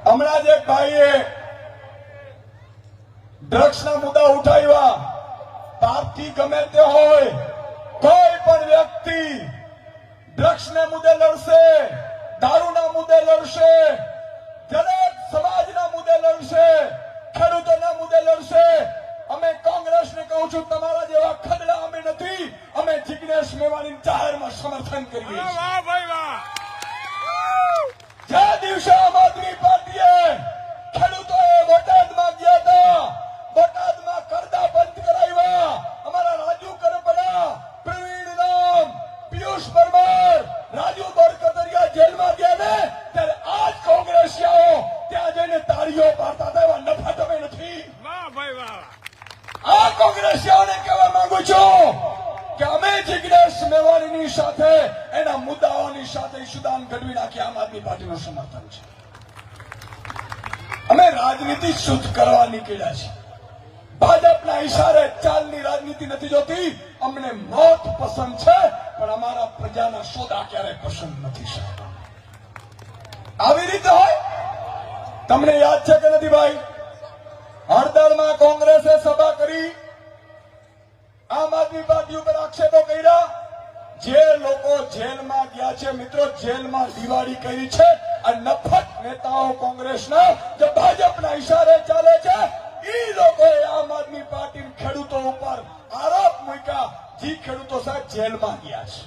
હમણાં જ એક ભાઈએ ડ્રગ્સના મુદ્દા ઉઠાવ્યા. પાપથી ગમે તે હોય, કોઈ પણ વ્યક્તિ ડ્રગ્સના મુદ્દે લડશે, દારૂના મુદ્દે લડશે, દરેક સમાજના મુદ્દે લડશે, ખેડૂતોના મુદ્દે લડશે. અમે કોંગ્રેસને કહું છું, તમારા જેવા ખદડા અમે નથી. અમે જિગ્નેશ મેવાણી જાહેરમાં સમર્થન કરીએ છીએ. જે દિવસે આમ આદમી પાર્ટીએ ખેડૂતોએ બોટાદમાં ગયા હતા, બોટાદમાં કરદા બંધ કરાવ્યા. અમારા રાજુ કરપડા, પ્રવીણ રામ, પિયુષ પરમાર, રાજુ બોરકતરિયા જેલમાં ગયા ને, ત્યારે આજ કોંગ્રેસીઓ ત્યાં જઈને તાળીઓ પાડતા હતા. એવા નફા તમે નથી. આ કોંગ્રેસીઓને કહેવા માંગુ છું કે અમે જિગ્નેશ મેવાણીની સાથે, એના મુદ્દાઓની સાથે ઈશુદાન ગઢવી નાખી આમ આદમી પાર્ટીનું સમર્થન છે. અમે રાજનીતિ શુદ્ધ કરવા નીકળ્યા છીએ. ભાજપના ઈશારે ચાલની રાજનીતિ નથી જોતી. અમને મોત પસંદ છે, પણ અમારા પ્રજાના સોદા ક્યારેય પસંદ નથી. આવી રીતે હોય. તમને યાદ છે કે નથી ભાઈ? હળદરમાં કોંગ્રેસે સભા કરી, આમ આદમી પાર્ટી ઉપર આક્ષેપો કર્યા. જે લોકો જેલમાં ગયા છે મિત્રો, જેલમાં દિવાળી કરી છે આ નફત નેતાઓ કોંગ્રેસના, જે ભાજપના ઈશારે ચાલે છે, એ લોકોએ આમ આદમી પાર્ટી ખેડૂતો ઉપર આરોપ મૂક્યા. જે ખેડૂતો સાહેબ જેલમાં ગયા છે.